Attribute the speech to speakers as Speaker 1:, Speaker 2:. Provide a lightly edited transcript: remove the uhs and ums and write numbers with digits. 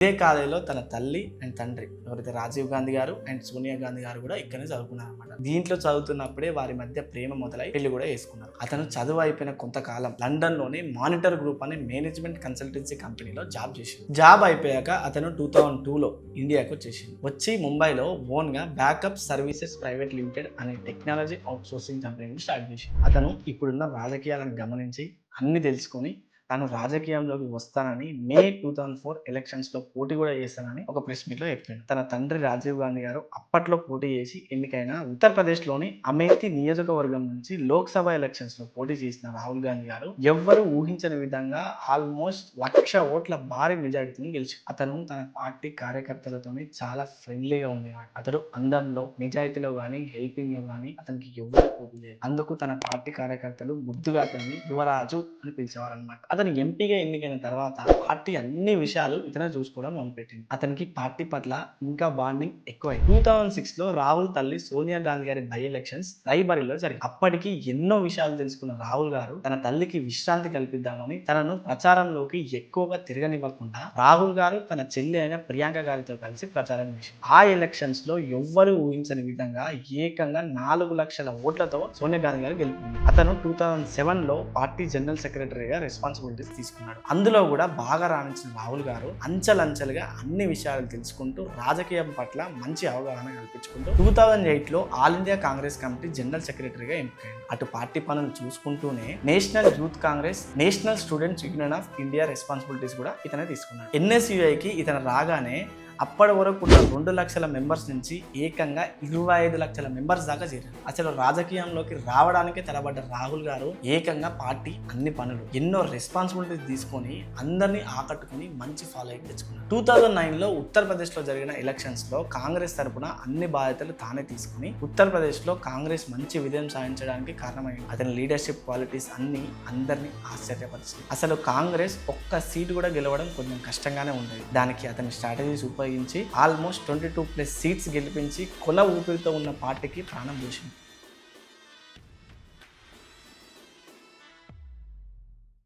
Speaker 1: ఇదే కాలేజీలో తన తల్లి అండ్ తండ్రి ఎవరైతే రాజీవ్ గాంధీ గారు అండ్ సోనియా గాంధీ గారు కూడా ఇక్కడనే చదువుకున్నారు అనమాట. దీంట్లో చదువుతున్నప్పుడే వారి మధ్య ప్రేమ మొదలై పెళ్లి కూడా చేసుకున్నారు. అతను చదువు అయిపోయిన కొంతకాలం లండన్ లోని మానిటర్ గ్రూప్ అనే మేనేజ్మెంట్ కన్సల్టెన్సీ కంపెనీలో జాబ్ చేసింది. జాబ్ అయిపోయాక అతను 2002లో ఇండియాకు వచ్చేసింది. వచ్చి ముంబైలో ఓన్ గా బ్యాకప్ సర్వీసెస్ ప్రైవేట్ లిమిటెడ్ అనే టెక్నాలజీ అవుట్ సోర్సింగ్ కంపెనీని స్టార్ట్ చేసింది. అతను ఇప్పుడున్న రాజకీయాలను గమనించి అన్ని తెలుసుకొని తాను రాజకీయంలోకి వస్తానని మే 2004 ఎలక్షన్స్ లో పోటీ కూడా చేస్తానని ఒక ప్రెస్ మీట్ లో చెప్పాడు. తన తండ్రి రాజీవ్ గాంధీ గారు అప్పట్లో పోటీ చేసి ఎన్నికైన ఉత్తరప్రదేశ్ లోని అమేథీ నియోజకవర్గం నుంచి లోక్సభ ఎలక్షన్స్ లో పోటీ చేసిన రాహుల్ గాంధీ గారు ఎవ్వరూ ఊహించని విధంగా ఆల్మోస్ట్ 1,00,000 ఓట్ల భారీ మెజారిటీని గెలిచారు. అతను తన పార్టీ కార్యకర్తలతో చాలా ఫ్రెండ్లీగా ఉండేవాడు. అతడు అందంలో, నిజాయితీలో కానీ హెల్పింగ్ లో కానీ అతనికి ఎవరు పోటీ లేదు. అందుకు తన పార్టీ కార్యకర్తలు ముద్దుగా అతన్ని యువరాజు అని పిలిచేవారు అనమాట. అతను ఎంపీగా ఎన్నికైన తర్వాత పార్టీ అన్ని విషయాలు ఇతను చూసుకోవడం మొదలుపెట్టింది. అతనికి పార్టీ పట్ల ఇంకా బాండింగ్ ఎక్కువై 2006లో రాహుల్ తల్లి సోనియా గాంధీ గారి బై ఎలక్షన్స్ రాయ్బరేలీలో జరిగింది. అప్పటికి ఎన్నో విషయాలు తెలుసుకున్న రాహుల్ గారు తన తల్లికి విశ్రాంతి కల్పిద్దామని తనను ప్రచారంలోకి ఎక్కువగా తిరగనివ్వకుండా రాహుల్ గారు తన చెల్లి అయిన ప్రియాంక గారితో కలిసి ప్రచారం చేశారు. ఆ ఎలక్షన్స్ లో ఎవ్వరూ ఊహించని విధంగా ఏకంగా 4 లక్షల ఓట్లతో సోనియా గాంధీ గారు గెలుపొందారు. అతను 2007లో పార్టీ జనరల్ సెక్రటరీగా రెస్పాన్సిబిలిటీస్ తీసుకున్నాడు. అందులో కూడా బాగా రాణించిన రాహుల్ గారు అంచెలంచెలుగా అన్ని విషయాలు తెలుసుకుంటూ రాజకీయం పట్ల మంచి అవగాహన కల్పించుకుంటూ 2008లో all India Congress committee general సెక్రటరీగా ఎంపికయ్యాడు. అటు పార్టీ పనులు చూసుకుంటూనే national youth Congress, national students union of India responsibilities కూడా ఇతనే తీసుకున్నాడు. NSUIకి ఇతను రాగానే అప్పటి వరకు ఉన్న 2 లక్షల మెంబర్స్ నుంచి ఏకంగా 25 లక్షల మెంబర్స్ దాకా చేరారు. అసలు రాజకీయంలోకి రావడానికి తలబడ్డ రాహుల్ గారు ఏకంగా పార్టీ అన్ని పనులు ఎన్నో రెస్పాన్సిబిలిటీస్ తీసుకొని అందరినీ ఆకట్టుకుని మంచి ఫాలోయింగ్ తెచ్చుకున్నారు. 2009లో ఉత్తరప్రదేశ్లో జరిగిన ఎలక్షన్స్ లో కాంగ్రెస్ తరపున అన్ని బాధ్యతలు తానే తీసుకుని ఉత్తరప్రదేశ్లో కాంగ్రెస్ మంచి విజయం సాధించడానికి కారణమైంది. అతని లీడర్షిప్ క్వాలిటీస్ అన్ని అందరినీ ఆశ్చర్యపరిచింది. అసలు కాంగ్రెస్ ఒక్క సీటు కూడా గెలవడం కొంచెం కష్టంగానే ఉండేది. దానికి అతని స్ట్రాటజీస్ ఉపయోగించి ఆల్మోస్ట్ 22+ సీట్స్ గెలిపించి కుల ఊపిరితో ఉన్న పార్టీకి ప్రాణం పోసింది.